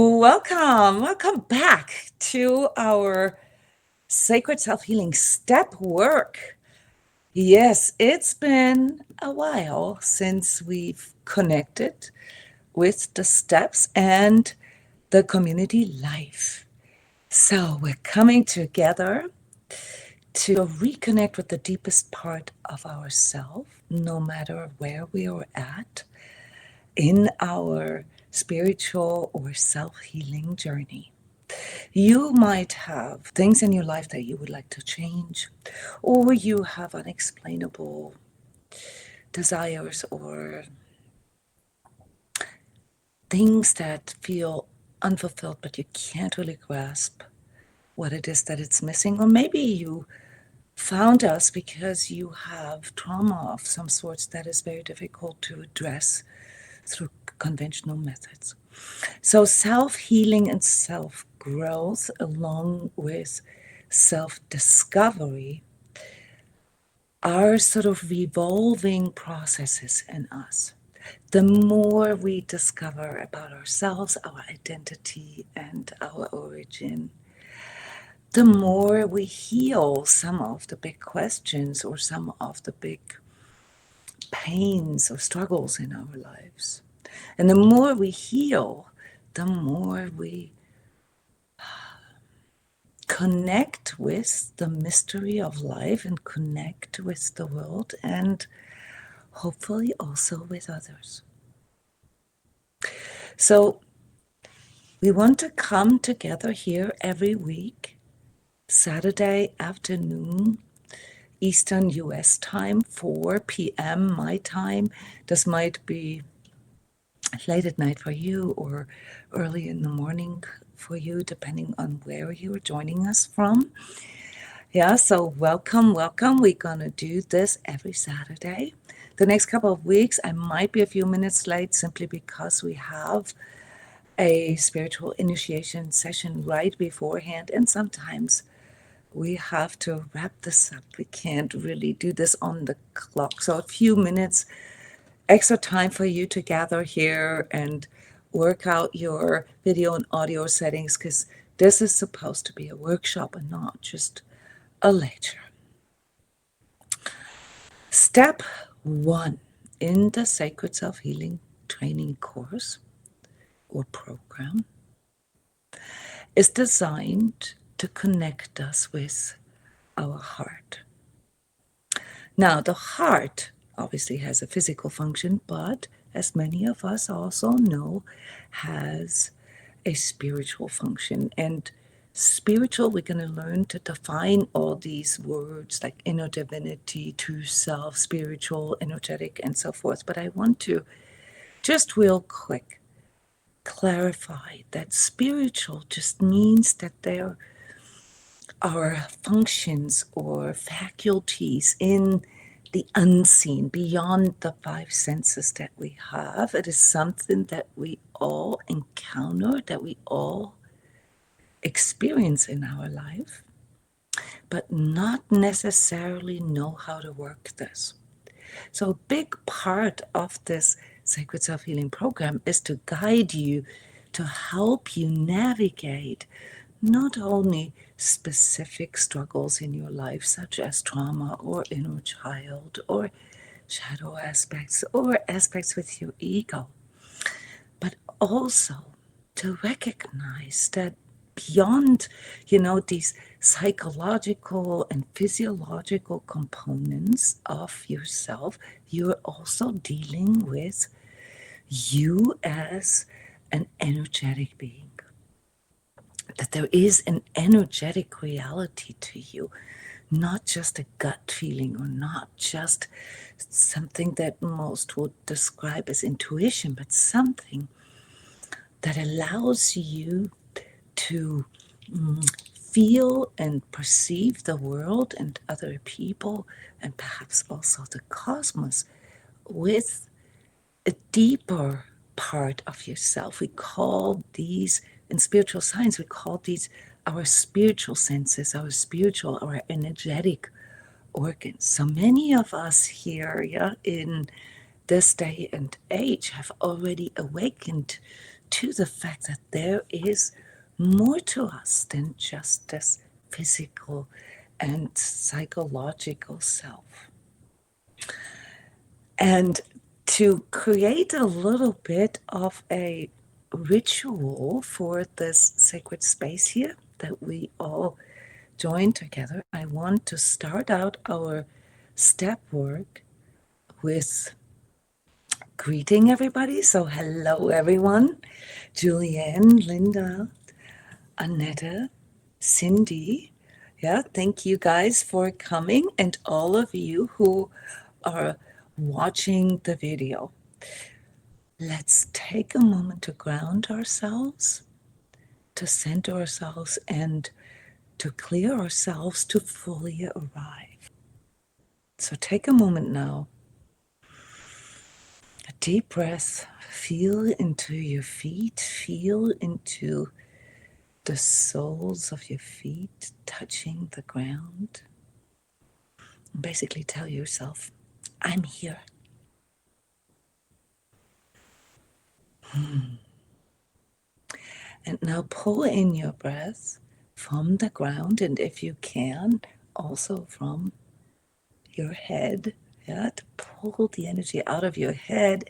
Welcome back to our sacred self-healing step work. Yes, it's been a while since we've connected with the steps and the community life. So we're coming together to reconnect with the deepest part of ourselves, no matter where we are at in our spiritual or self-healing journey. You might have things in your life that you would like to change, or you have unexplainable desires or things that feel unfulfilled, but you can't really grasp what it is that it's missing. Or maybe you found us because you have trauma of some sorts that is very difficult to address through conventional methods. So self-healing and self-growth, along with self-discovery, are sort of revolving processes in us. The more we discover about ourselves, our identity, and our origin, the more we heal some of the big questions or some of the big pains or struggles in our lives. And the more we heal, the more we connect with the mystery of life and connect with the world and hopefully also with others. So we want to come together here every week, Saturday afternoon, Eastern US time, 4 p.m. my time. This might be late at night for you or early in the morning for you, depending on where you are joining us from. Yeah, so welcome. We're going to do this every Saturday. The next couple of weeks, I might be a few minutes late simply because we have a spiritual initiation session right beforehand, and sometimes we have to wrap this up. We can't really do this on the clock. So a few minutes extra time for you to gather here and work out your video and audio settings, because this is supposed to be a workshop and not just a lecture. Step 1 in the Sacred Self-Healing Training course or program is designed to connect us with our heart. Now, the heart obviously has a physical function, but as many of us also know, has a spiritual function. And spiritual, we're going to learn to define all these words like inner divinity, true self, spiritual, energetic, and so forth. But I want to just real quick clarify that spiritual just means that there are functions or faculties in the unseen, beyond the 5 senses that we have. It is something that we all encounter, that we all experience in our life, but not necessarily know how to work this. So a big part of this Sacred Self-Healing program is to guide you, to help you navigate not only specific struggles in your life, such as trauma or inner child or shadow aspects or aspects with your ego, but also to recognize that beyond, these psychological and physiological components of yourself, you're also dealing with you as an energetic being. That there is an energetic reality to you, not just a gut feeling or not just something that most would describe as intuition, but something that allows you to feel and perceive the world and other people and perhaps also the cosmos with a deeper part of yourself. We call these, in spiritual science, we call these our spiritual senses, our energetic organs. So many of us here, in this day and age have already awakened to the fact that there is more to us than just this physical and psychological self. And to create a little bit of a ritual for this sacred space here that we all join together, I want to start out our step work with greeting everybody. So, hello everyone. Julianne, Linda, Annette, Cindy. Yeah, thank you guys for coming, and all of you who are watching the video. Let's take a moment to ground ourselves, to center ourselves, and to clear ourselves to fully arrive. So take a moment now, a deep breath, feel into your feet, feel into the soles of your feet touching the ground. Basically tell yourself, I'm here. And now pull in your breath from the ground, and if you can, also from your head. Yeah, to pull the energy out of your head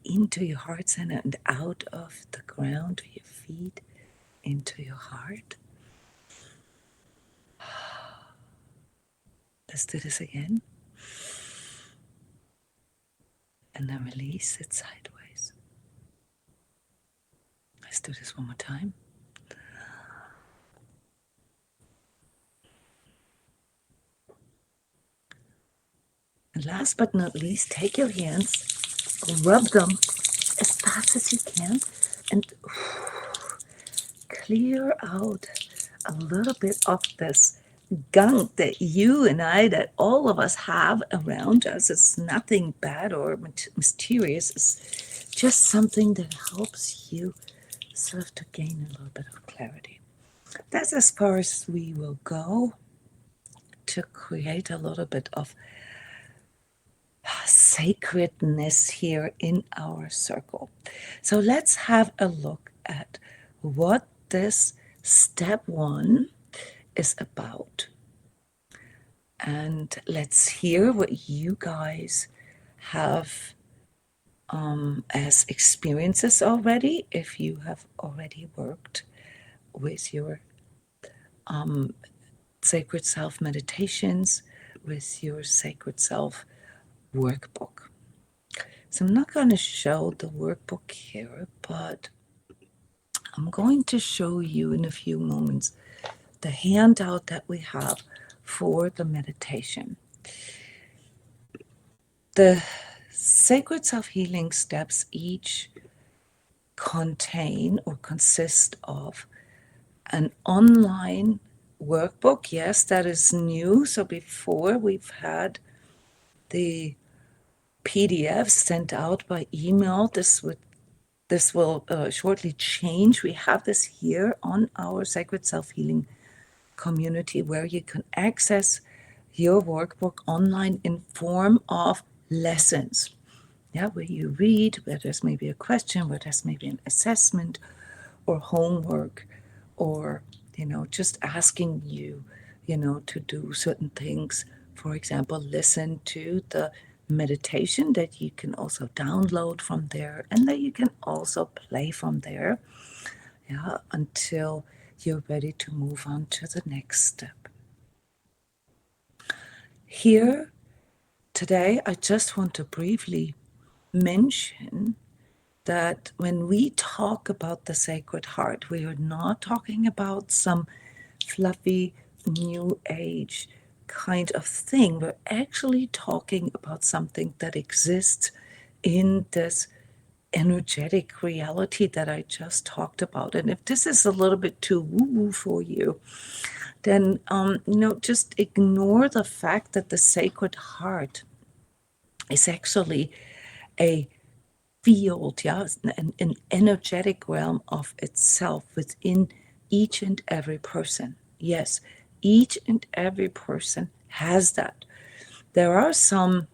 into your heart center and out of the ground to your feet into your heart. Let's do this again. And then release it sideways. Let's do this one more time. And last but not least, take your hands, rub them as fast as you can, and clear out a little bit of this gunk that you and I, that all of us have around us. It's nothing bad or mysterious. It's just something that helps you sort of to gain a little bit of clarity. That's as far as we will go to create a little bit of sacredness here in our circle. So let's have a look at what this step one is about. And let's hear what you guys have as experiences already, if you have already worked with your sacred self meditations, with your sacred self workbook. So I'm not going to show the workbook here, but I'm going to show you in a few moments the handout that we have for the meditation. The sacred self-healing steps each contain or consist of an online workbook. Yes, that is new. So before we've had the PDF sent out by email. This will shortly change. We have this here on our Sacred Self-Healing community where you can access your workbook online in form of lessons. Yeah, where you read, where there's maybe a question, where there's maybe an assessment or homework, or just asking you, to do certain things. For example, listen to the meditation that you can also download from there, and that you can also play from there, yeah, until you're ready to move on to the next step. Here today, I just want to briefly mention that when we talk about the Sacred Heart, we are not talking about some fluffy new age kind of thing. We're actually talking about something that exists in this energetic reality that I just talked about. And if this is a little bit too woo-woo for you, then just ignore the fact that the Sacred Heart is actually a field, yeah, an energetic realm of itself within each and every person. Yes, each and every person has that. There are some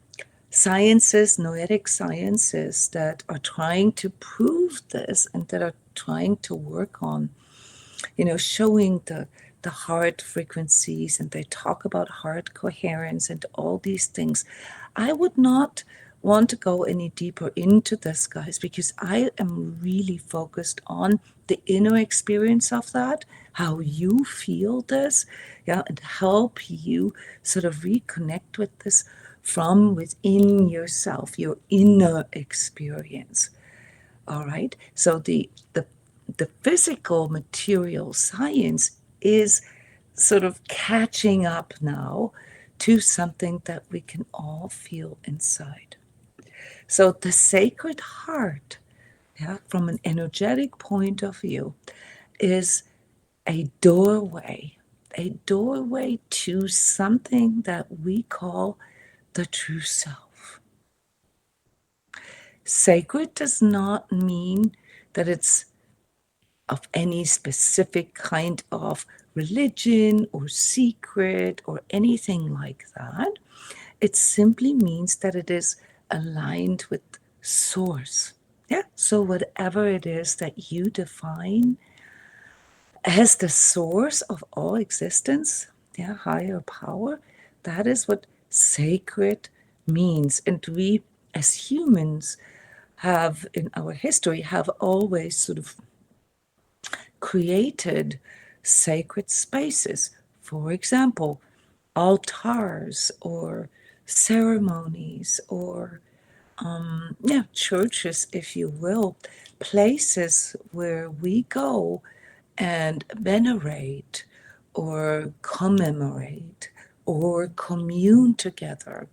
sciences, noetic sciences, that are trying to prove this, and that are trying to work on, showing the heart frequencies, and they talk about heart coherence and all these things. I would not want to go any deeper into this, guys, because I am really focused on the inner experience of that, how you feel this, yeah, and help you sort of reconnect with this from within yourself, your inner experience. All right. So the physical material science is sort of catching up now to something that we can all feel inside. So the Sacred Heart, yeah, from an energetic point of view, is a doorway to something that we call the true self. Sacred does not mean that it's of any specific kind of religion or secret or anything like that. It simply means that it is aligned with source. Yeah. So whatever it is that you define as the source of all existence, yeah, higher power, that is what sacred means. And we as humans have in our history have always sort of created sacred spaces. For example, altars or ceremonies or churches, if you will, places where we go and venerate or commemorate or commune together,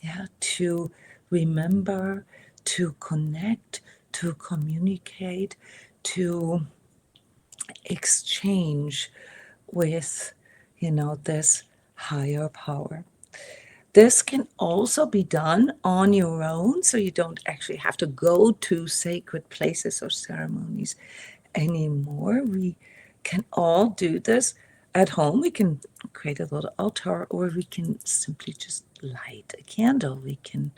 yeah, to remember, to connect, to communicate, to exchange with, this higher power. This can also be done on your own, so you don't actually have to go to sacred places or ceremonies anymore. We can all do this at home. We can create a little altar, or we can simply just light a candle. We can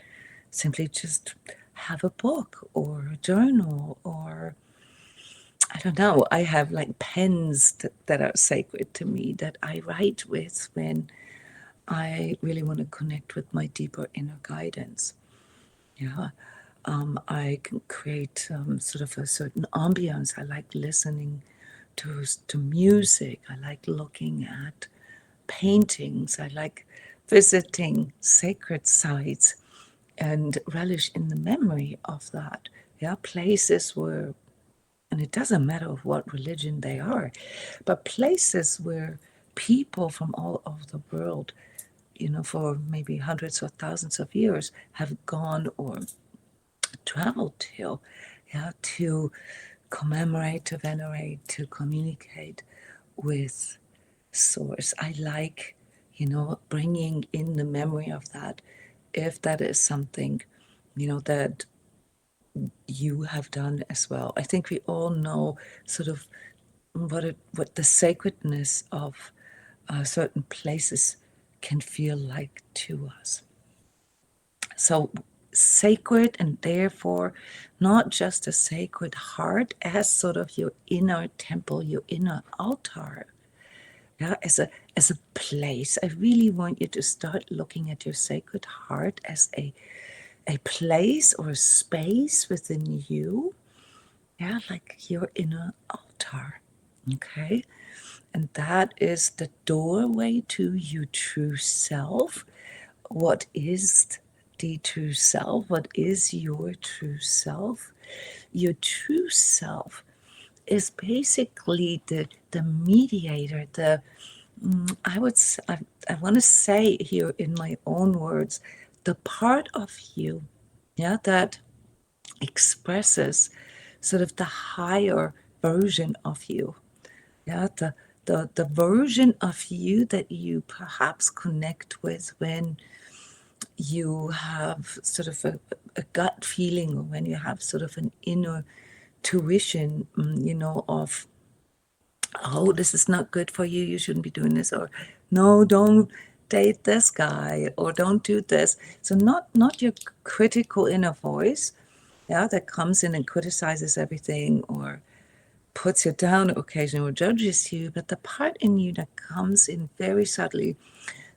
simply just have a book or a journal, or I don't know. I have like pens that are sacred to me that I write with when I really want to connect with my deeper inner guidance. Yeah. I can create sort of a certain ambience. I like listening to music. I like looking at paintings. I like visiting sacred sites and relish in the memory of that. Yeah, places where, and it doesn't matter of what religion they are, but places where people from all over the world, for maybe hundreds or thousands of years have gone or traveled to, yeah, to commemorate, to venerate, to communicate with source. I like, bringing in the memory of that, if that is something, that you have done as well. I think we all know sort of what the sacredness of certain places can feel like to us. So sacred, and therefore not just a sacred heart as sort of your inner temple, your inner altar, yeah, as a place. I really want you to start looking at your sacred heart as a place or a space within you, yeah, like your inner altar. Okay. And that is the doorway to your true self. What is the true self? What is your true self? Your true self is basically the mediator, I want to say here in my own words, the part of you, yeah, that expresses sort of the higher version of you, yeah, the version of you that you perhaps connect with when you have sort of a gut feeling, or when you have sort of an inner tuition, of, oh, this is not good for you, you shouldn't be doing this, or no, don't date this guy, or don't do this. So not your critical inner voice, yeah, that comes in and criticizes everything, or puts you down occasionally or judges you, but the part in you that comes in very subtly,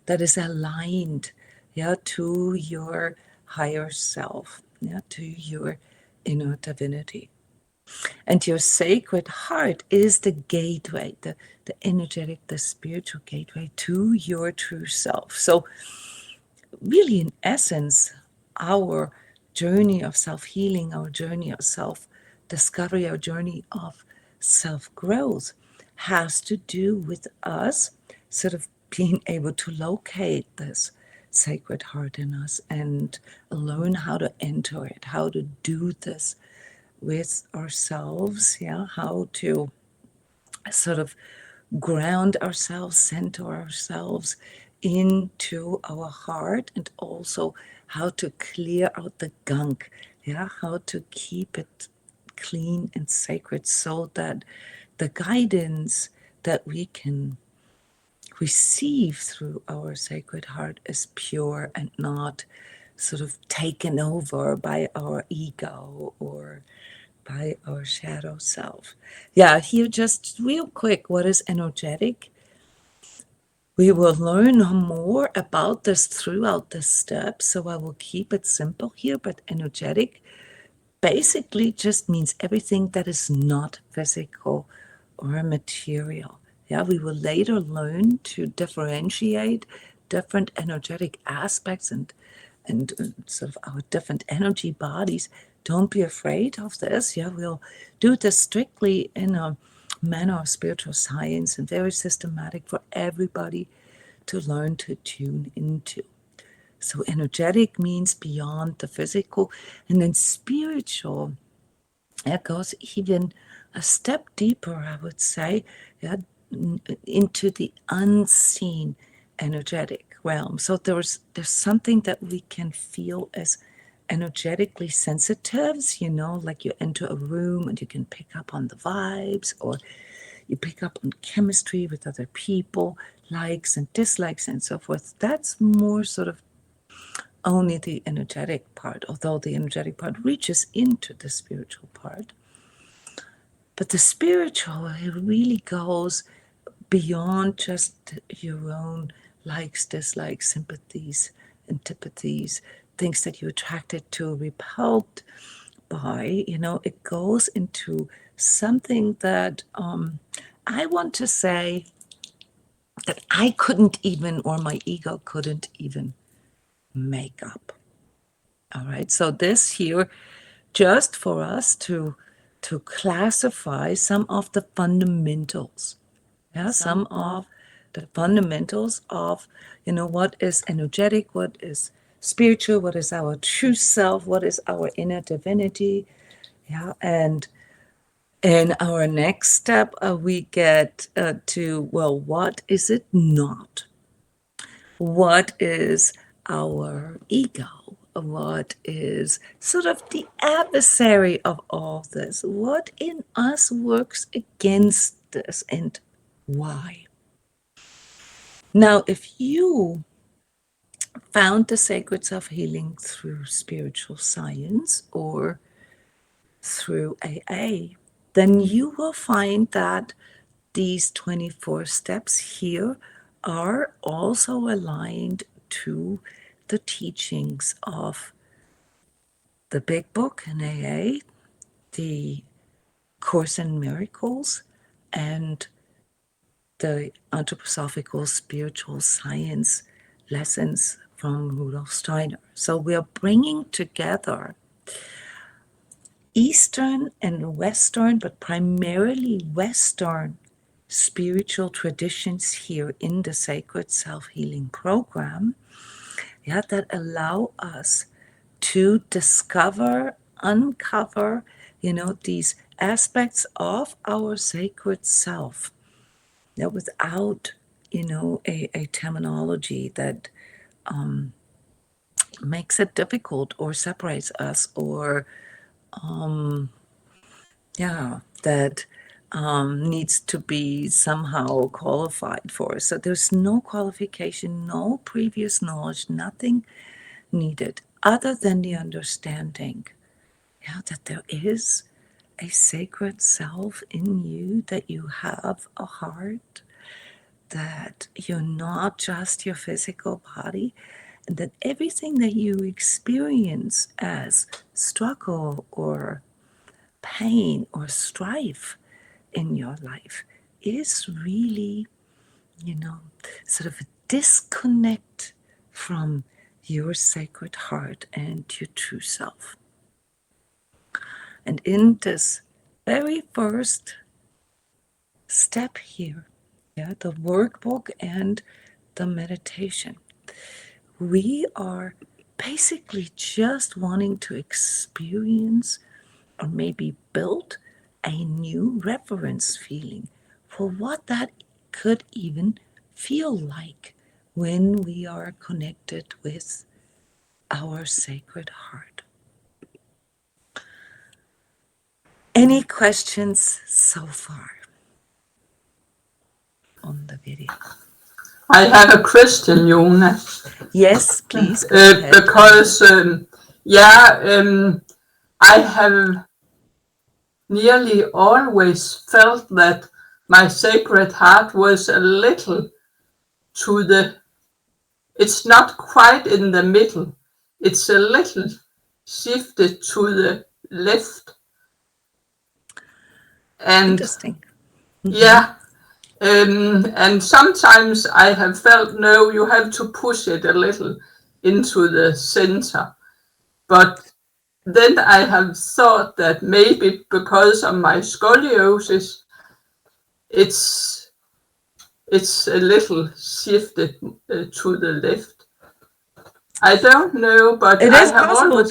that is aligned, yeah, to your higher self, yeah, to your inner divinity. And your sacred heart is the gateway, the energetic, the spiritual gateway to your true self. So really, in essence, our journey of self healing, our journey of self discovery, our journey of self growth has to do with us sort of being able to locate this sacred heart in us and learn how to enter it, how to do this with ourselves, yeah, how to sort of ground ourselves, center ourselves into our heart, and also how to clear out the gunk, yeah, how to keep it clean and sacred so that the guidance that we can receive through our sacred heart is pure and not sort of taken over by our ego or by our shadow self. Yeah, here just real quick, what is energetic? We will learn more about this throughout the steps, so I will keep it simple here, but energetic basically just means everything that is not physical or material. Yeah, we will later learn to differentiate different energetic aspects and sort of our different energy bodies. Don't be afraid of this. Yeah, we'll do this strictly in a manner of spiritual science and very systematic for everybody to learn to tune into. So energetic means beyond the physical, and then spiritual, it goes even a step deeper, I would say, yeah, into the unseen energetic realm. So there's something that we can feel as energetically sensitives, you know, like you enter a room and you can pick up on the vibes, or you pick up on chemistry with other people, likes and dislikes and so forth. That's more sort of only the energetic part, although the energetic part reaches into the spiritual part. But the spiritual, it really goes beyond just your own likes, dislikes, sympathies, antipathies, things that you're attracted to, repelled by. You know, it goes into something that I want to say that I couldn't even, or my ego couldn't even make up. All right. So this here, just for us to classify some of the fundamentals. Yeah, some of the fundamentals of, you know, what is energetic, what is spiritual, what is our true self, what is our inner divinity. Yeah, and in our next step, we get to, well, what is it not? What is our ego? What is sort of the adversary of all this? What in us works against this, and why? Now, if you found the sacred self healing through spiritual science or through AA, then you will find that these 24 steps here are also aligned to the teachings of the Big Book in AA, the Course in Miracles, and the anthroposophical spiritual science lessons from Rudolf Steiner. So we are bringing together Eastern and Western, but primarily Western spiritual traditions here in the Sacred Self Healing Program, yeah, that allow us to discover, uncover, you know, these aspects of our sacred self, yeah, without, you know, a terminology that makes it difficult or separates us, or yeah, that needs to be somehow qualified for. So there's no qualification, no previous knowledge, nothing needed other than the understanding, yeah, that there is a sacred self in you, that you have a heart, that you're not just your physical body, and that everything that you experience as struggle or pain or strife in your life is really, you know, sort of a disconnect from your sacred heart and your true self. And in this very first step here, yeah, the workbook and the meditation, we are basically just wanting to experience or maybe build a new reference feeling for what that could even feel like when we are connected with our sacred heart. Any questions so far on the video? I have a question, Jona. Yes, please go ahead. Because, I have nearly always felt that my sacred heart was a little to the, it's not quite in the middle, it's a little shifted to the left. And Interesting. yeah, and sometimes I have felt, no, you have to push it a little into the center. But then I have thought that maybe because of my scoliosis, it's it's a little shifted to the left. I don't know, but It I is have possible always,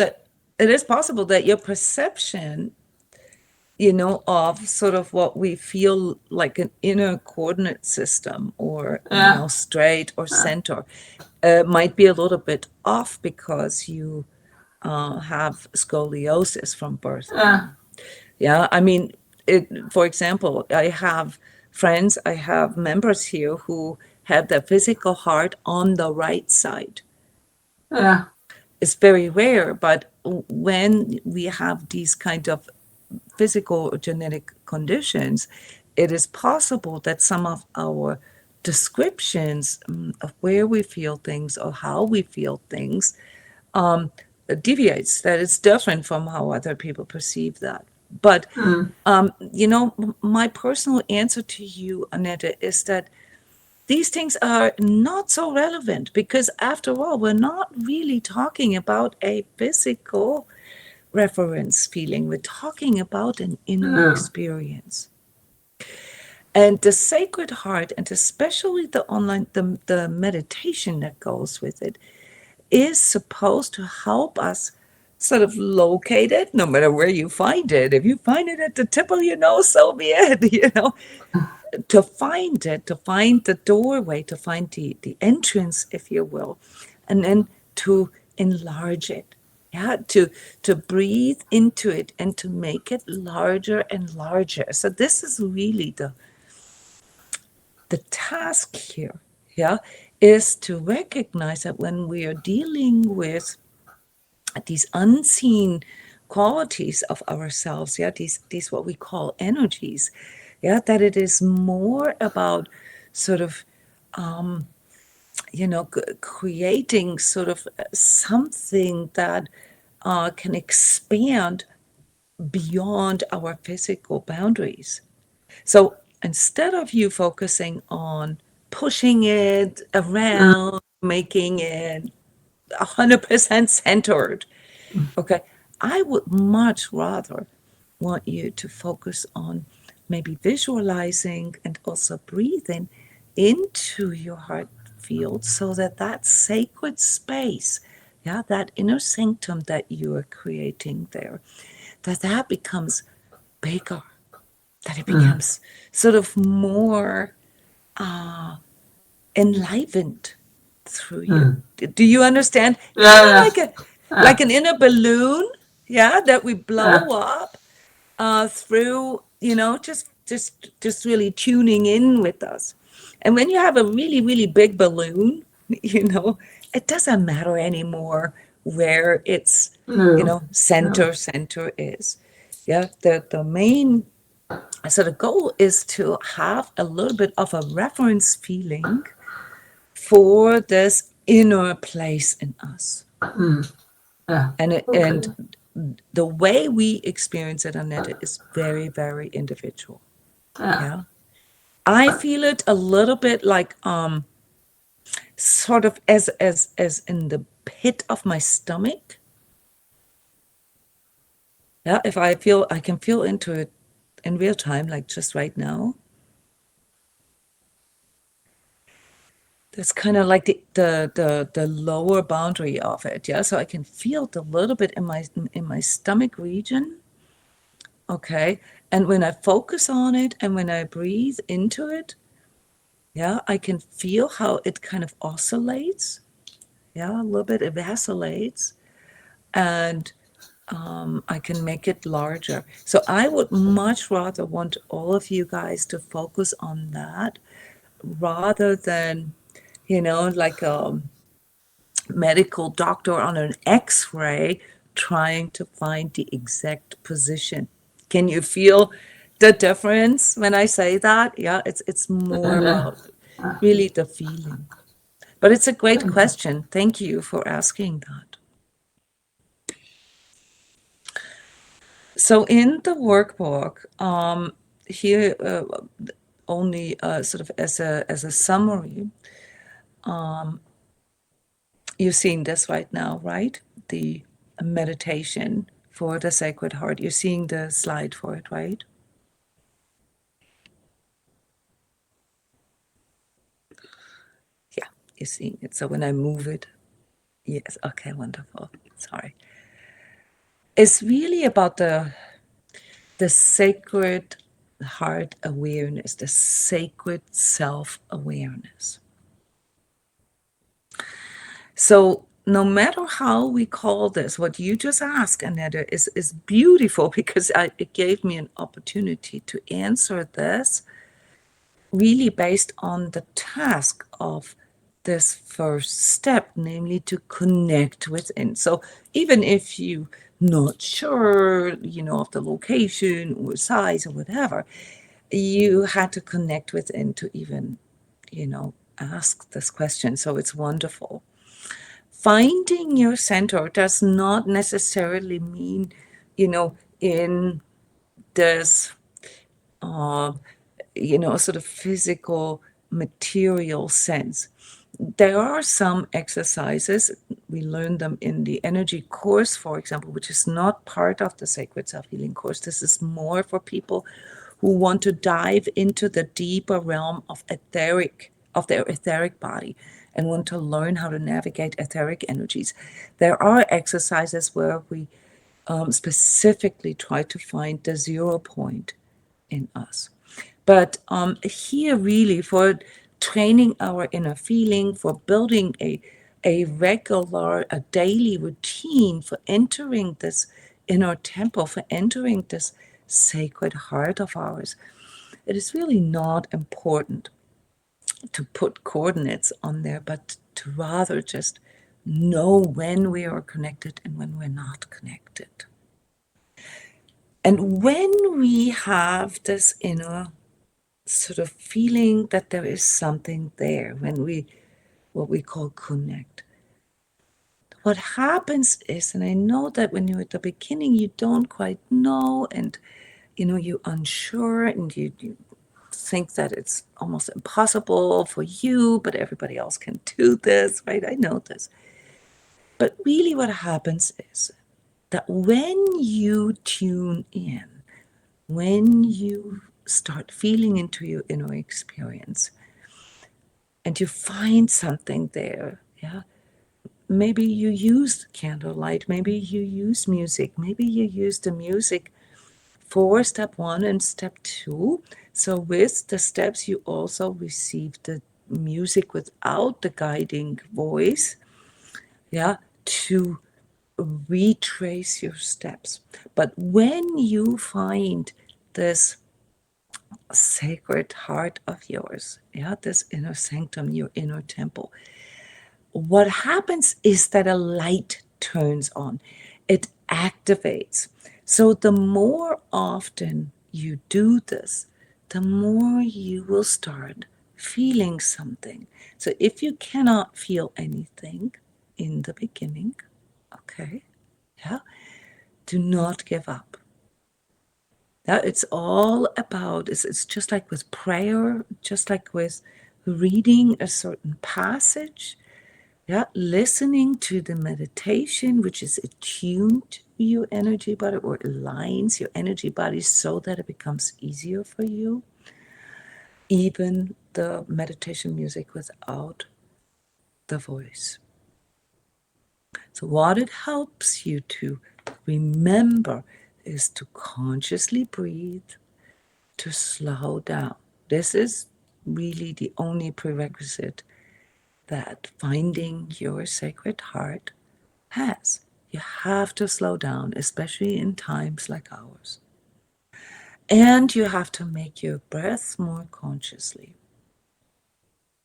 that your perception, of sort of what we feel like an inner coordinate system, or, yeah, straight or center, might be a little bit off because you have scoliosis from birth yeah, on. Yeah, I mean, for example, I have friends, I have members here who have their physical heart on the right side. yeah, It's very rare, but when we have these kind of physical or genetic conditions, it is possible that some of our descriptions, of where we feel things or how we feel things, um, deviates, that it's different from how other people perceive that. But, mm, my personal answer to you, Annette, is that these things are not so relevant, because after all, we're not really talking about a physical reference feeling. We're talking about an inner no, experience. And the Sacred Heart, and especially the meditation that goes with it, is supposed to help us sort of locate it, no matter where you find it. If you find it at the tip of your nose, so be it, to find it, to find the doorway, to find the entrance, if you will, and then to enlarge it. Yeah, to breathe into it and to make it larger and larger. So this is really the task here, yeah, is to recognize that when we are dealing with these unseen qualities of ourselves, yeah, these what we call energies, yeah, that it is more about sort of creating sort of something that can expand beyond our physical boundaries. So instead of you focusing on pushing it mm, around, making it 100% centered, okay, I would much rather want you to focus on maybe visualizing and also breathing into your heart field, so that that sacred space, yeah, that inner sanctum that you are creating there, that becomes bigger, that it mm, becomes sort of more enlivened through you. mm, Do you understand? Kind of yeah, like yeah, an inner balloon, yeah, that we yeah, blow up through, just really tuning in with us. And when you have a really, really big balloon, it doesn't matter anymore where its, no, no, center is. Yeah, the main, so the goal is to have a little bit of a reference feeling for this inner place in us. Yeah. And Okay. the way we experience it, Annette, is very, very individual. Yeah. Yeah. I feel it a little bit like sort of as in the pit of my stomach. Yeah, if I can feel into it in real time, like just right now. That's kind of like the lower boundary of it. Yeah, so I can feel it a little bit in my stomach region. Okay, and when I focus on it and when I breathe into it, yeah, I can feel how it kind of oscillates. Yeah, a little bit it vacillates, and I can make it larger. So I would much rather want all of you guys to focus on that rather than, like medical doctor on an x-ray trying to find the exact position. Can you feel the difference when I say that? Yeah, it's more Yeah. about really the feeling. But it's a great Thank you. question. Thank you for asking that. So in the workbook, here only sort of as a summary, you're seeing this right now, right? The meditation for the Sacred Heart. You're seeing the slide for it, right? Yeah, you're seeing it. So when I move it, yes, okay, wonderful. Sorry. It's really about the sacred heart awareness, the sacred self-awareness. So no matter how we call this, what you just asked, Annette, is beautiful because it gave me an opportunity to answer this really based on the task of this first step, namely to connect within. So even if you're not sure, of the location or size or whatever, you had to connect within to even, ask this question. So it's wonderful. Finding your center does not necessarily mean, in this uh, sort of physical material sense. There are some exercises, we learn them in the energy course, for example, which is not part of the Sacred Self Healing course. This is more for people who want to dive into the deeper realm of their etheric body and want to learn how to navigate etheric energies. There are exercises where we specifically try to find the 0 point in us. But here, really, for training our inner feeling, for building a daily routine, for entering this inner temple, for entering this sacred heart of ours, it is really not important to put coordinates on there, but to rather just know when we are connected and when we're not connected. And when we have this inner sort of feeling that there is something there, when we, what we call connect, what happens is, and I know that when you're at the beginning, you don't quite know, and you're unsure, and you think that it's almost impossible for you, but everybody else can do this, right? I know this. But really, what happens is that when you tune in, when you start feeling into your inner experience and you find something there, yeah, maybe you use candlelight, maybe you use music, maybe you use the music for step 1 and step 2. So with the steps, you also receive the music without the guiding voice, yeah, to retrace your steps. But when you find this sacred heart of yours, yeah, this inner sanctum, your inner temple, what happens is that a light turns on. It activates. So the more often you do this, the more you will start feeling something. So if you cannot feel anything in the beginning, okay, yeah, do not give up. Yeah, it's all about, it's just like with prayer, just like with reading a certain passage. Yeah, listening to the meditation, which is attuned to your energy body or aligns your energy body so that it becomes easier for you. Even the meditation music without the voice. So, what it helps you to remember is to consciously breathe, to slow down. This is really the only prerequisite that finding your sacred heart has. You have to slow down, especially in times like ours. And you have to make your breath more consciously.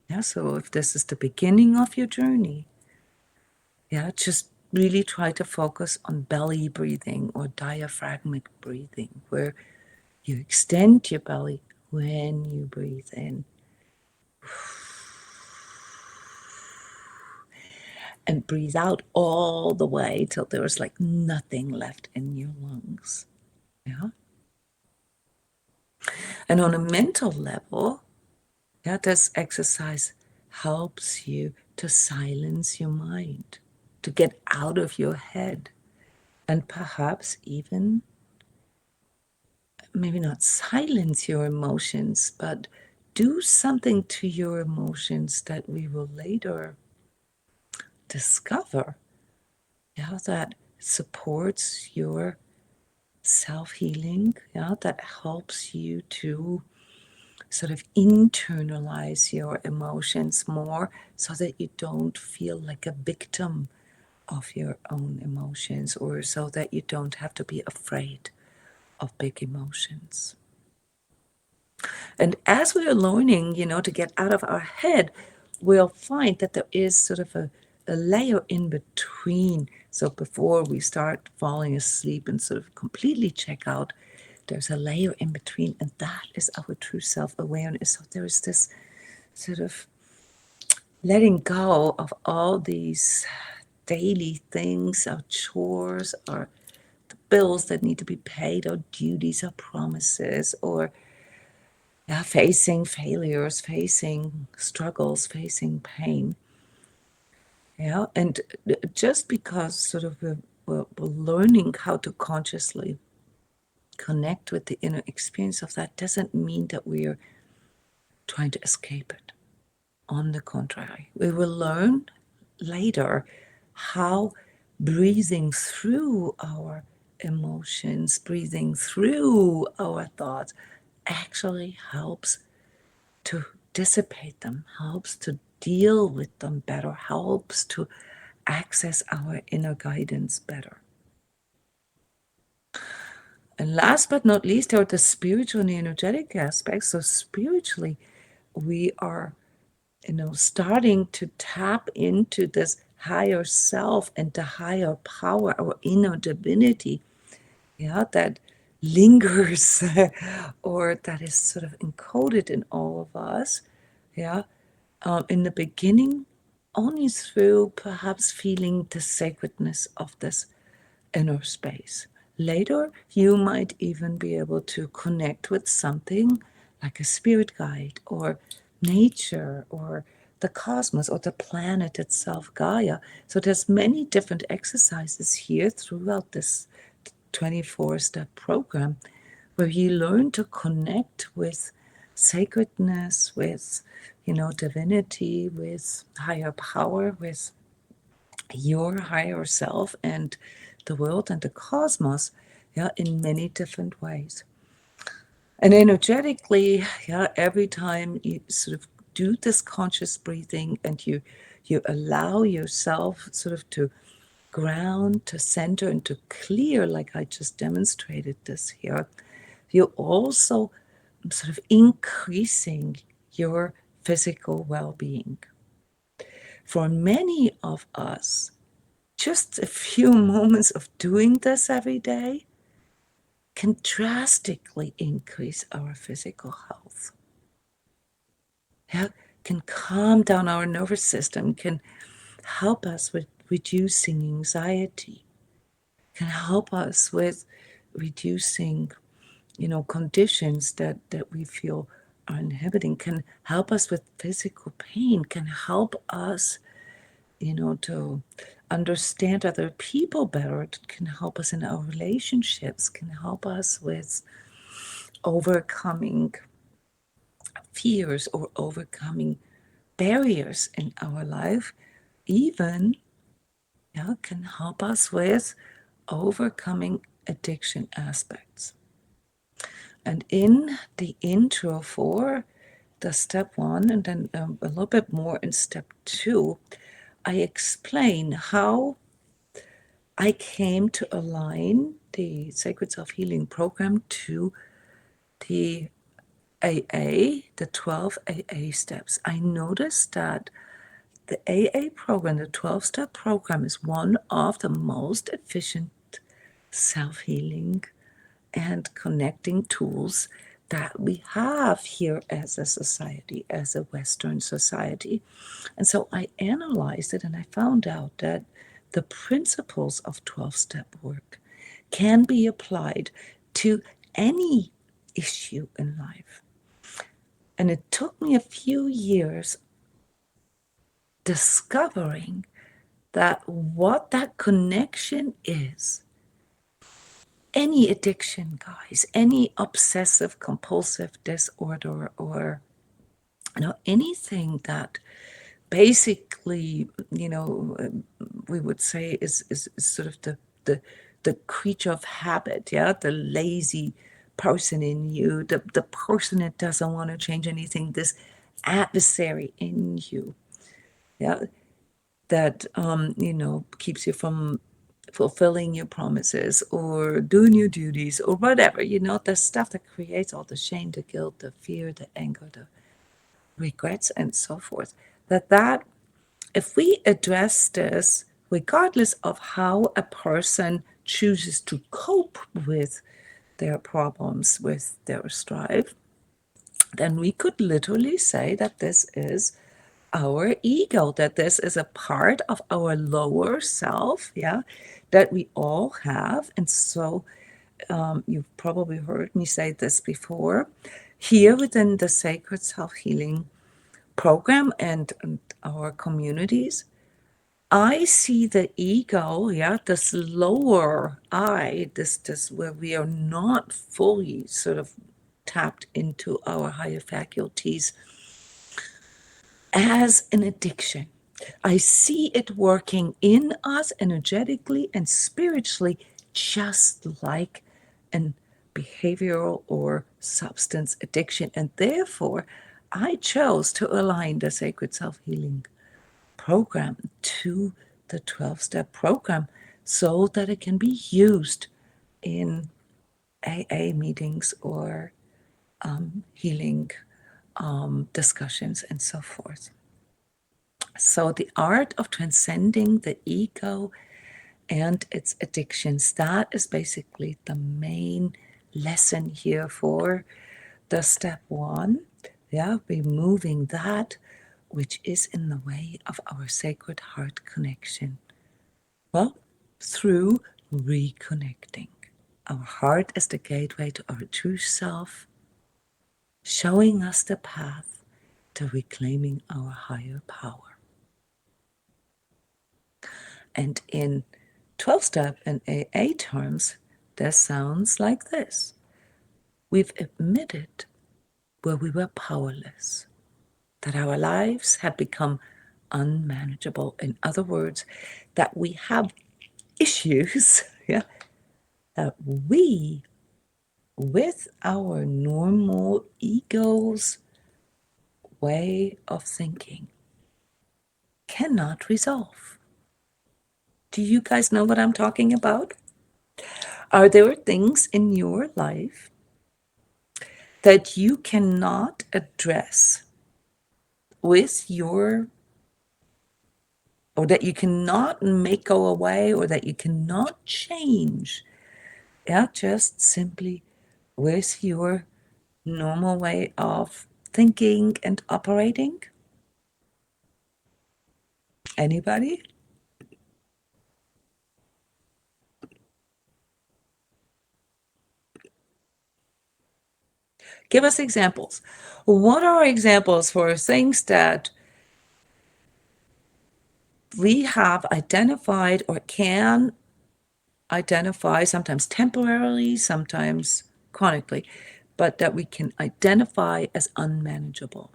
Yeah, so if this is the beginning of your journey, yeah, just really try to focus on belly breathing or diaphragmic breathing, where you extend your belly when you breathe in and breathe out all the way till there's like nothing left in your lungs. Yeah. And on a mental level, yeah, this exercise helps you to silence your mind, to get out of your head, and perhaps even maybe not silence your emotions, but do something to your emotions that we will later discover, yeah, that supports your self-healing, yeah, that helps you to sort of internalize your emotions more so that you don't feel like a victim of your own emotions, or so that you don't have to be afraid of big emotions. And as we are learning, to get out of our head, we'll find that there is sort of a layer in between. So before we start falling asleep and sort of completely check out, there's a layer in between, and that is our true self-awareness. So there is this sort of letting go of all these daily things, our chores, our bills that need to be paid, our duties, our promises, or facing failures, facing struggles, facing pain. Yeah, and just because sort of we're learning how to consciously connect with the inner experience of that doesn't mean that we're trying to escape it. On the contrary, we will learn later how breathing through our emotions, breathing through our thoughts actually helps to dissipate them, helps to deal with them better, helps to access our inner guidance better. And last but not least, there are the spiritual and the energetic aspects. So spiritually, we are, starting to tap into this higher self and the higher power, our inner divinity, yeah, that lingers or that is sort of encoded in all of us, yeah, in the beginning, only through perhaps feeling the sacredness of this inner space. Later, you might even be able to connect with something like a spirit guide or nature or the cosmos or the planet itself, Gaia. So there's many different exercises here throughout this 24-step program where you learn to connect with sacredness, with, divinity, with higher power, with your higher self and the world and the cosmos, yeah, in many different ways. And energetically, yeah, every time you sort of do this conscious breathing and you allow yourself sort of to ground, to center, and to clear, like I just demonstrated this here, you're also sort of increasing your physical well-being. For many of us, just a few moments of doing this every day can drastically increase our physical health. Yeah, can calm down our nervous system, can help us with reducing anxiety, can help us with reducing, conditions that we feel are inhibiting, can help us with physical pain, can help us, to understand other people better. It can help us in our relationships, can help us with overcoming fears or overcoming barriers in our life, even, can help us with overcoming addiction aspects. And in the intro for the step one, and then a little bit more in step two, I explain how I came to align the Sacred Self Healing Program to the AA, the 12 AA steps. I noticed that the AA program, the 12-step program, is one of the most efficient self-healing and connecting tools that we have here as a society, as a Western society. And so I analyzed it and I found out that the principles of 12-step work can be applied to any issue in life. And it took me a few years discovering that what that connection is. Any addiction, guys, any obsessive compulsive disorder, or anything that basically, we would say is sort of the creature of habit, yeah, the lazy person in you, the person that doesn't want to change anything, this adversary in you, yeah, that keeps you from fulfilling your promises or doing your duties or whatever, the stuff that creates all the shame, the guilt, the fear, the anger, the regrets, and so forth. That if we address this, regardless of how a person chooses to cope with their problems, with their strife, then we could literally say that this is our ego, that this is a part of our lower self, yeah, that we all have. And so you've probably heard me say this before. Here within the Sacred Self Healing Program and our communities, I see the ego, yeah, this lower I, this where we are not fully sort of tapped into our higher faculties, as an addiction. I see it working in us energetically and spiritually, just like an behavioral or substance addiction. And therefore, I chose to align the Sacred Self Healing Program to the 12-step program so that it can be used in AA meetings or healing discussions and so forth. So, the art of transcending the ego and its addictions, that is basically the main lesson here for the step one. Yeah, removing that which is in the way of our sacred heart connection. Well, through reconnecting. Our heart is the gateway to our true self, showing us the path to reclaiming our higher power. And in 12-step and AA terms, that sounds like this. We've admitted where we were powerless, that our lives had become unmanageable. In other words, that we have issues, yeah, that we, with our normal ego's way of thinking, cannot resolve. Do you guys know what I'm talking about? Are there things in your life that you cannot address with your, or that you cannot make go away, or that you cannot change Yeah, just simply with your normal way of thinking and operating. Anybody? Give us examples. What are examples for things that we have identified or can identify, sometimes temporarily, sometimes chronically, but that we can identify as unmanageable?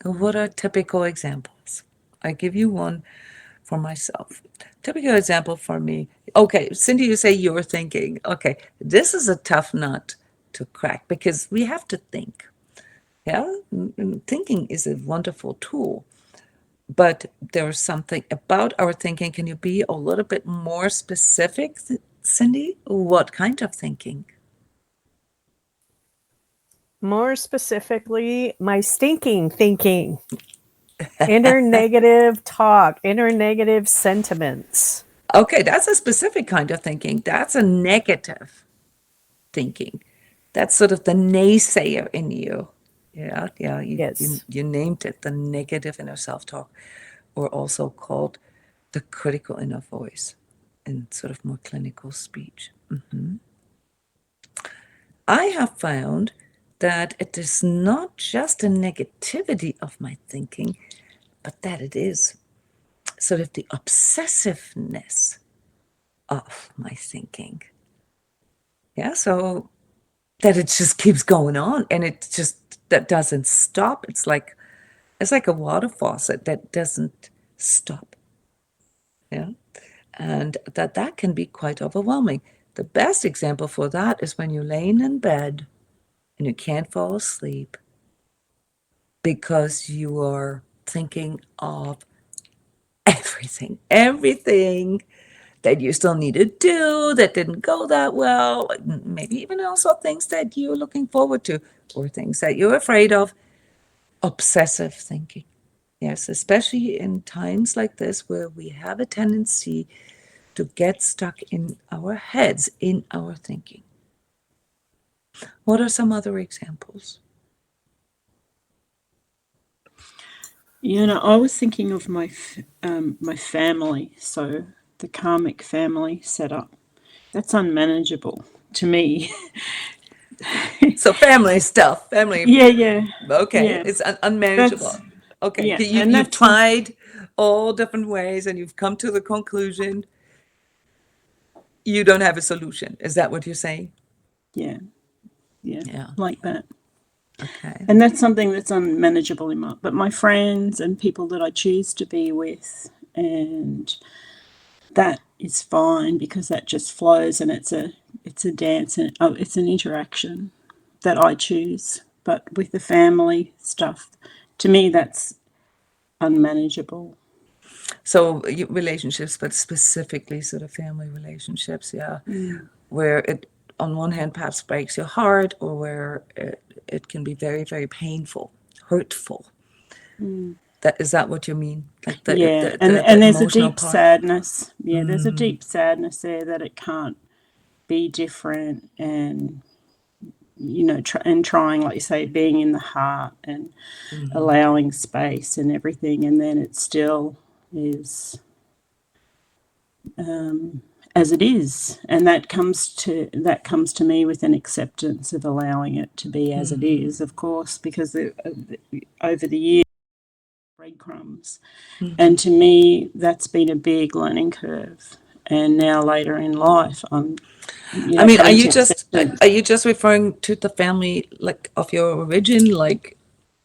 What are typical examples? I give you one for myself. Typical example for me. Okay, Cindy, you say you're thinking. Okay, this is a tough nut to crack because we have to think. Yeah, thinking is a wonderful tool, but there's something about our thinking. Can you be a little bit more specific, Cindy? What kind of thinking? More specifically, my stinking thinking, inner negative talk, inner negative sentiments. Okay, that's a specific kind of thinking. That's a negative thinking. That's sort of the naysayer in you. Yeah, yeah, Yes. you named it, the negative inner self-talk, or also called the critical inner voice in sort of more clinical speech. I have found that it is not just the negativity of my thinking, but that it is sort of the obsessiveness of my thinking. Yeah, so that it just keeps going on and it just that doesn't stop. It's like a water faucet that doesn't stop. Yeah. And that can be quite overwhelming. The best example for that is when you're laying in bed and you can't fall asleep because you are thinking of everything that you still need to do that didn't go that well, maybe even also things that you're looking forward to or things that you're afraid of. Obsessive thinking. Yes, especially in times like this where we have a tendency to get stuck in our heads, in our thinking. What are some other examples? I was thinking of my family, so the karmic family setup. That's unmanageable to me. So family stuff, family. Yeah. Okay, Yeah. it's unmanageable. That's Okay, yeah, and you've that's tried all different ways and you've come to the conclusion you don't have a solution. Is that what you're saying? yeah, yeah, Yeah. like that. Okay. And that's something that's unmanageable in my friends and people that I choose to be with, and that is fine because that just flows and it's a dance and it's an interaction that I choose. But with the family stuff, to me that's unmanageable. So relationships, but specifically sort of family relationships, yeah, where it on one hand perhaps breaks your heart, or where it can be very, very painful, hurtful. That is that what you mean? Like Yeah, the and there's a emotional deep part. sadness. Yeah, there's a deep sadness there that it can't be different, and and trying, like you say, being in the heart and allowing space and everything, and then it still is as it is, and that comes to me with an acceptance of allowing it to be as it is, of course, because over the years, breadcrumbs, and to me that's been a big learning curve. And now later in life, I'm I mean, coming to acceptance. are you just referring to the family like of your origin, like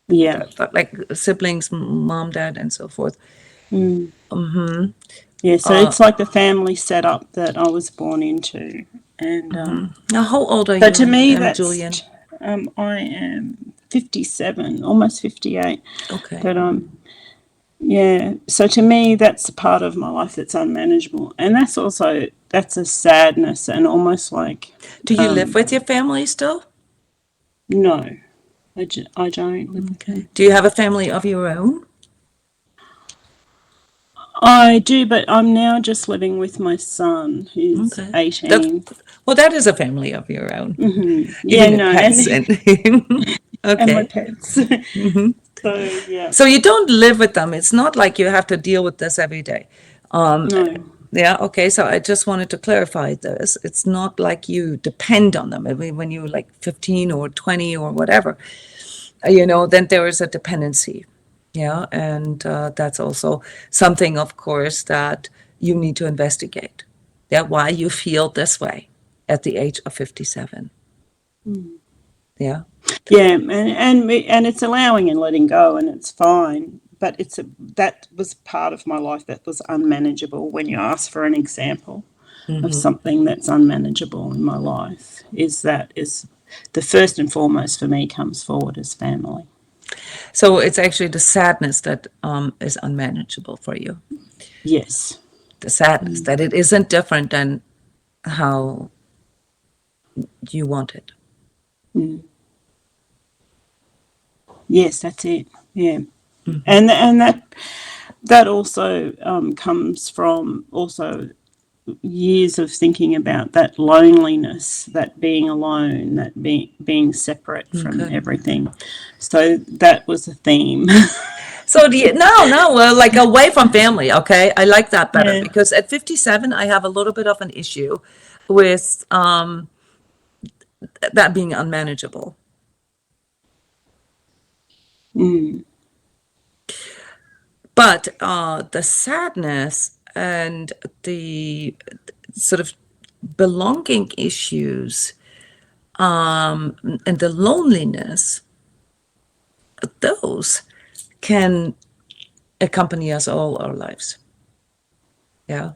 Yeah. like siblings, mom, dad, and so forth? Yeah, so it's like the family setup that I was born into. And Now, how old are so to you, me, that's, Julian? I am 57, almost 58. Okay. But yeah, so to me, that's a part of my life that's unmanageable. And that's a sadness and almost like, Do you live with your family still? no, I don't live with Okay. them. Do you have a family of your own? I do, but I'm now just living with my son, who's Okay. 18. That is a family of your own. Yeah, Even the no, pets and and my okay. pets. So yeah, So you don't live with them. It's not like you have to deal with this every day. Um, no. yeah, okay. So I just wanted to clarify this. It's not like you depend on them. I mean, when you're like 15 or 20 or whatever, then there is a dependency. Yeah, and that's also something, of course, that you need to investigate. Yeah, why you feel this way at the age of 57. Yeah. Yeah, and it's allowing and letting go, and it's fine. But that was part of my life that was unmanageable. When you ask for an example of something that's unmanageable in my life, is the first and foremost for me comes forward as family. So it's actually the sadness that is unmanageable for you. Yes, The sadness that it isn't different than how you want it. yes, that's it. Yeah, and that also comes from also years of thinking about that loneliness, that being alone, that being separate from Okay. everything. So that was a theme. So no, like away from family. Okay, I like that better Yeah. because at 57, I have a little bit of an issue with that being unmanageable. But the sadness and the sort of belonging issues and the loneliness, those can accompany us all our lives. Yeah.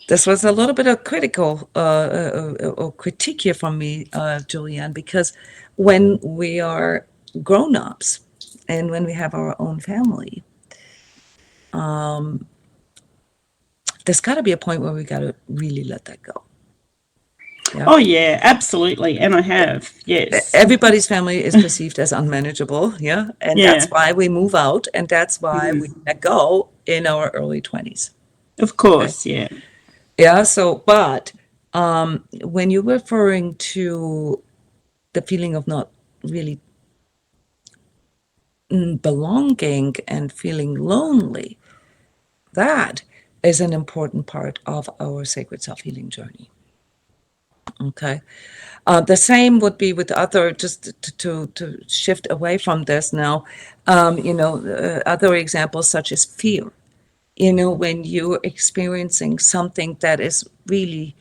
This was a little bit of critical or critique here from me, Julianne, because when we are grown-ups and when we have our own family, there's got to be a point where we got to really let that go. Yeah. Oh yeah, absolutely. And I have. Yes. Everybody's family is perceived as unmanageable. Yeah. And that's Yeah. why we move out and that's why we let go in our early 20s. Of Okay. course. Yeah. Yeah. So, but when you're referring to the feeling of not really belonging and feeling lonely, that is an important part of our sacred self-healing journey. Okay. The same would be with other, just to shift away from this now, other examples such as fear. When you're experiencing something that is really,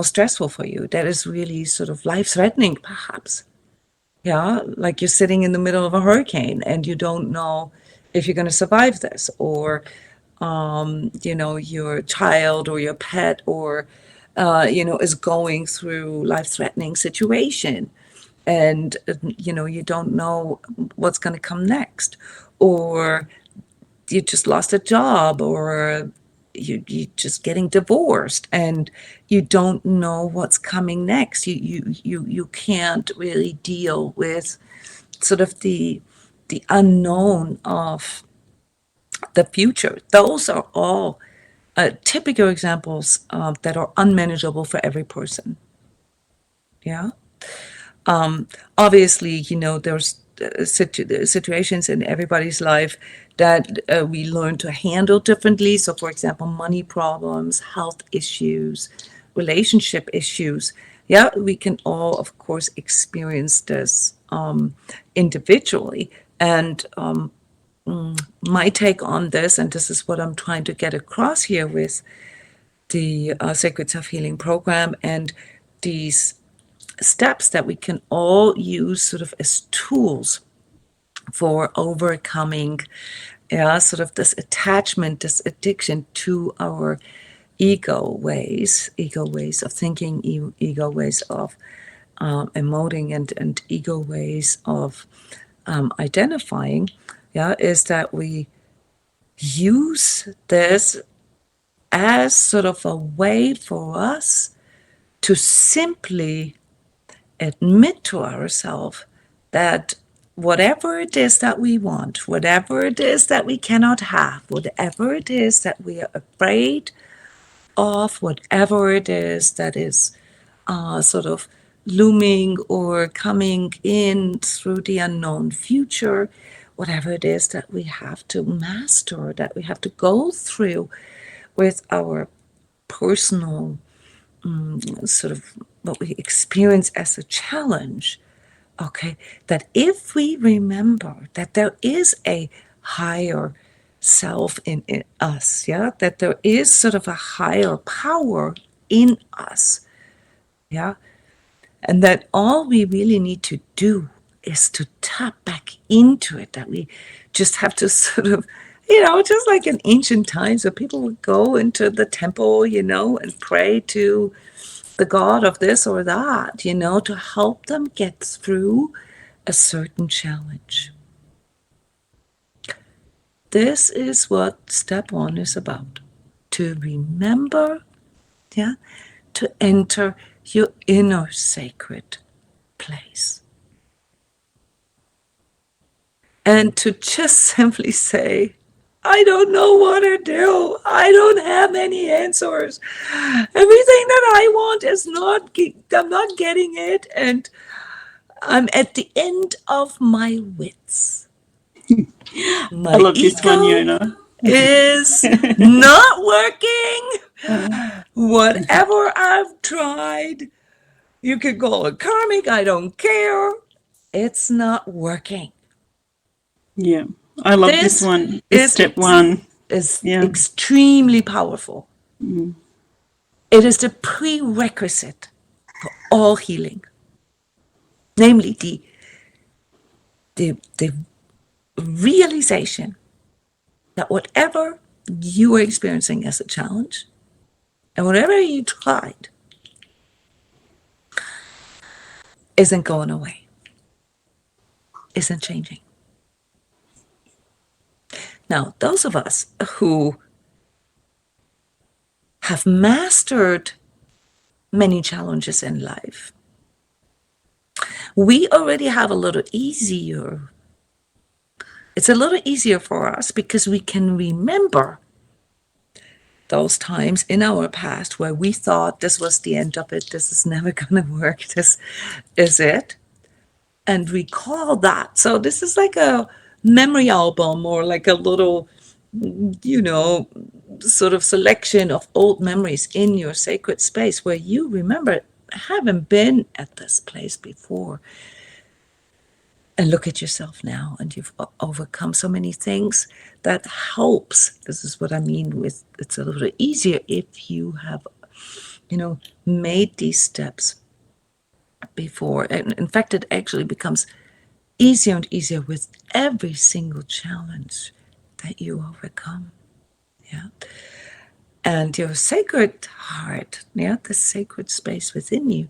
stressful for you, that is really sort of life-threatening, perhaps. Yeah, like you're sitting in the middle of a hurricane and you don't know if you're going to survive this, or your child or your pet or is going through life-threatening situation, and you don't know what's going to come next, or you just lost a job, or you just getting divorced and you don't know what's coming next. You can't really deal with sort of the unknown of the future. Those are all typical examples that are unmanageable for every person. Yeah. Obviously, there's situations in everybody's life that we learn to handle differently. So, for example, money problems, health issues, relationship issues. Yeah, we can all, of course, experience this individually. And my take on this, and this is what I'm trying to get across here with the Sacred Self Healing Program and these steps that we can all use sort of as tools for overcoming, sort of this attachment, this addiction to our ego ways of thinking, ego ways of emoting, and ego ways of identifying, is that we use this as sort of a way for us to simply admit to ourselves that whatever it is that we want, whatever it is that we cannot have, whatever it is that we are afraid of, whatever it is that is sort of looming or coming in through the unknown future, whatever it is that we have to master, that we have to go through with our personal sort of what we experience as a challenge. Okay, that if we remember that there is a higher self in us, yeah, that there is sort of a higher power in us, yeah, and that all we really need to do is to tap back into it, that we just have to sort of, just like in ancient times where people would go into the temple, and pray to the god of this or that, to help them get through a certain challenge. This is what step 1 is about. To remember, yeah, to enter your inner sacred place. And to just simply say, I don't know what to do. I don't have any answers. Everything that I want is I'm not getting it. And I'm at the end of my wits. My I love this one, ego Jona. is not working. Whatever I've tried, you could call it karmic, I don't care. It's not working. Yeah, I love this one. This step 1 is extremely powerful. It is the prerequisite for all healing. Namely, the realization that whatever you are experiencing as a challenge and whatever you tried isn't going away, isn't changing. Now, those of us who have mastered many challenges in life, we already have a little easier. It's a little easier for us because we can remember those times in our past where we thought this was the end of it, this is never going to work, this is it, and recall that. So this is like a memory album or like a little, sort of selection of old memories in your sacred space where you remember, I haven't been at this place before. And look at yourself now, and you've overcome so many things. That helps. This is what I mean with it's a little easier if you have, made these steps before. And in fact, it actually becomes easier and easier with every single challenge that you overcome. Yeah. And your sacred heart, the sacred space within you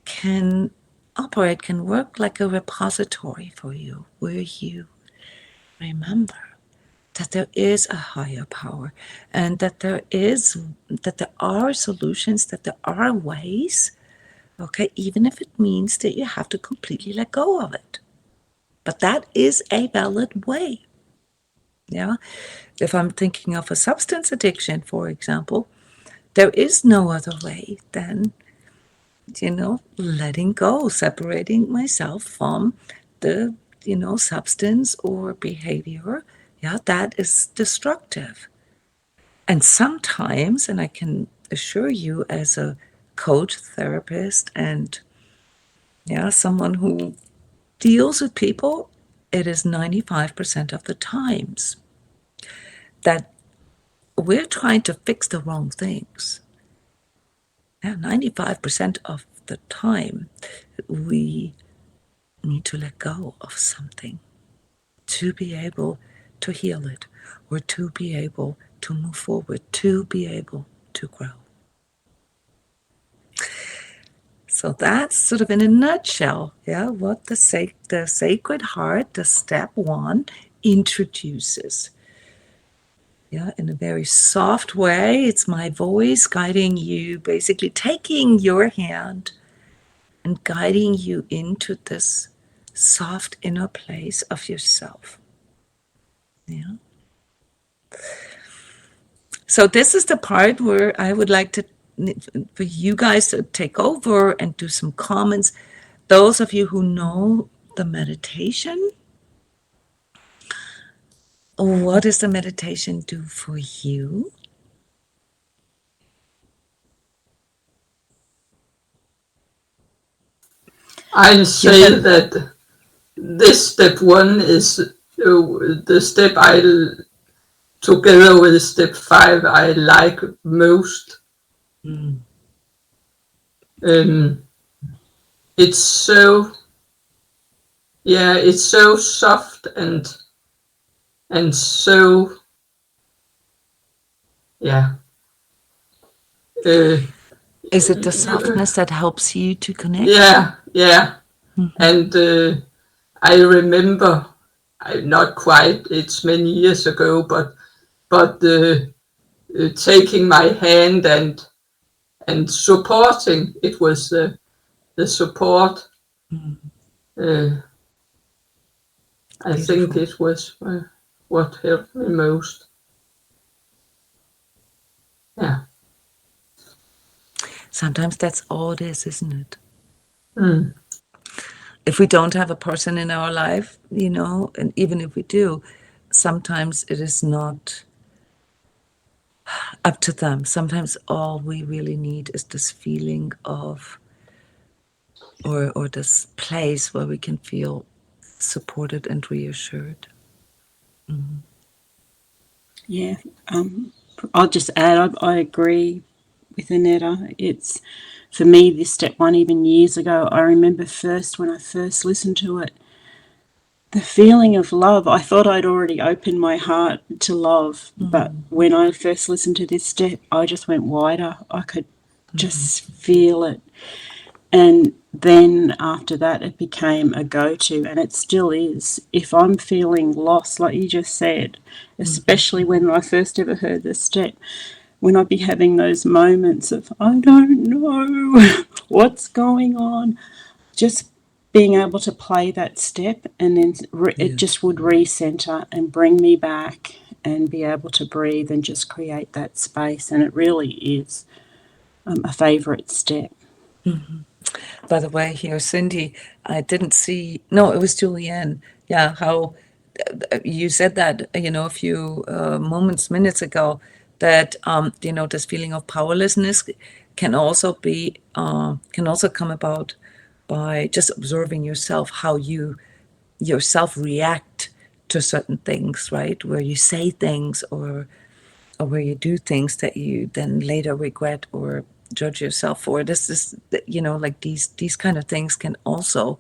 can work like a repository for you, where you remember that there is a higher power and that there are solutions, that there are ways, okay, even if it means that you have to completely let go of it. But that is a valid way. Yeah. If I'm thinking of a substance addiction, for example, there is no other way than letting go, separating myself from the, substance or behavior, that is destructive. And sometimes, and I can assure you as a coach, therapist, and, someone who deals with people, it is 95% of the times that we're trying to fix the wrong things. 95% of the time, we need to let go of something to be able to heal it, or to be able to move forward, to be able to grow. So that's sort of in a nutshell, what the Sacred Heart, the step 1, introduces. In a very soft way. It's my voice guiding you, basically taking your hand and guiding you into this soft inner place of yourself. Yeah. So this is the part where I would like for you guys to take over and do some comments. Those of you who know the meditation, what does the meditation do for you? I'll say that this step 1 is the step together with step 5, I like most. It's so, it's so soft and so, Is it the softness that helps you to connect? Yeah. And I remember, not quite, it's many years ago, but taking my hand and supporting, it was the support. I think it was what helped me most. Yeah. Sometimes that's all it is, isn't it? If we don't have a person in our life, and even if we do, sometimes it is not up to them. Sometimes all we really need is this feeling of, or this place where we can feel supported and reassured. Yeah, I'll just add, I agree with Annetta. It's, for me, this step 1, even years ago, I remember when I first listened to it, the feeling of love. I thought I'd already opened my heart to love, but when I first listened to this step, I just went wider. I could just feel it. And then after that, it became a go-to, and it still is. If I'm feeling lost, like you just said, especially when I first ever heard this step, when I'd be having those moments of, I don't know what's going on, just being able to play that step, and then it just would recenter and bring me back and be able to breathe and just create that space. And it really is a favourite step. By the way, here, Cindy, I didn't see, no, it was Julianne. Yeah, how you said that, a few minutes ago, that, this feeling of powerlessness can also come about by just observing yourself, how you yourself react to certain things, right? Where you say things or where you do things that you then later regret or judge yourself for. This is, like these kind of things can also,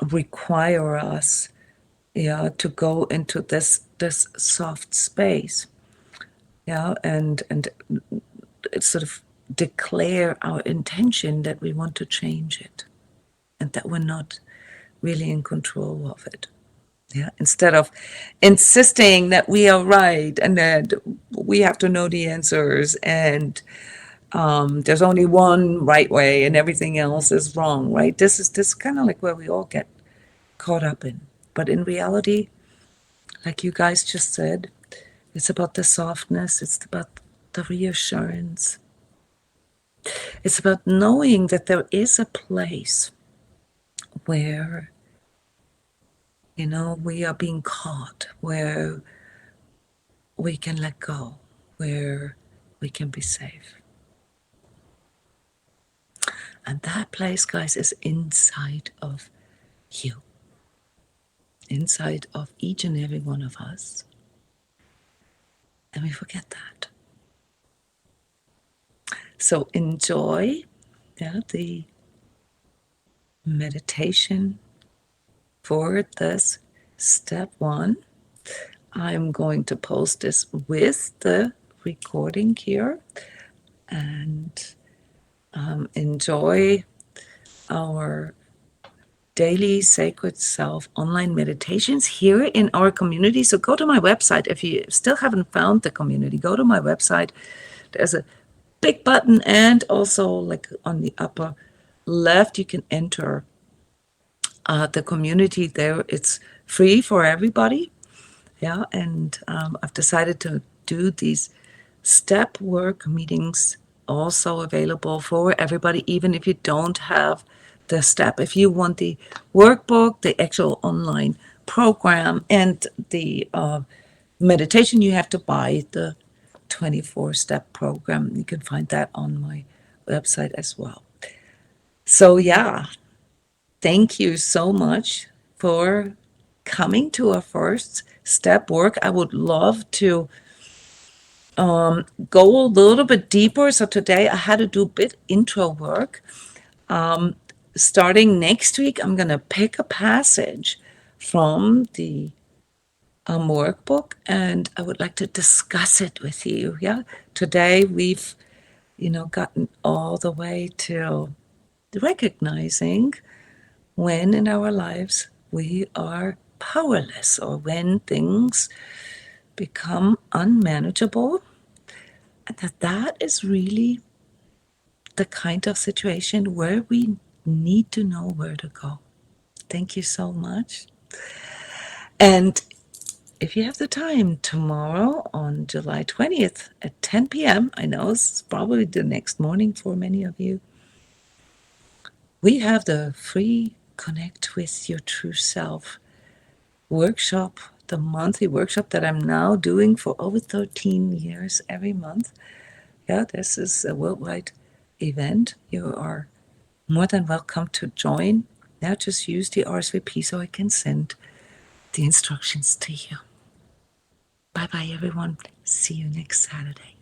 require us, to go into this soft space, and sort of declare our intention that we want to change it, and that we're not really in control of it. Yeah, instead of insisting that we are right and that we have to know the answers, and there's only one right way and everything else is wrong, right? This is kind of like where we all get caught up in. But in reality, like you guys just said, it's about the softness, it's about the reassurance. It's about knowing that there is a place where, we are being caught, where we can let go, where we can be safe. And that place, guys, is inside of you, inside of each and every one of us. And we forget that. So enjoy the meditation for this step 1. I'm going to post this with the recording here, and enjoy our daily Sacred Self online meditations here in our community. So go to my website. If you still haven't found the community, go to my website. There's a big button, and also like on the upper left, you can enter the community there. It's free for everybody. Yeah, and I've decided to do these step work meetings also available for everybody, even if you don't have the step. If you want the workbook, the actual online program, and the meditation, you have to buy the 24-step program. You can find that on my website as well. So, yeah, thank you so much for coming to our first step work. I would love to go a little bit deeper. So today I had to do a bit intro work. Starting next week, I'm going to pick a passage from the workbook, and I would like to discuss it with you. Yeah, today we've, gotten all the way to recognizing when in our lives we are powerless, or when things become unmanageable, and that is really the kind of situation where we need to know where to go. Thank you so much. And if you have the time, tomorrow on July 20th at 10 p.m., I know it's probably the next morning for many of you, we have the free Connect with Your True Self workshop, the monthly workshop that I'm now doing for over 13 years every month. Yeah, this is a worldwide event. You are more than welcome to join. Now just use the RSVP so I can send the instructions to you. Bye-bye, everyone. See you next Saturday.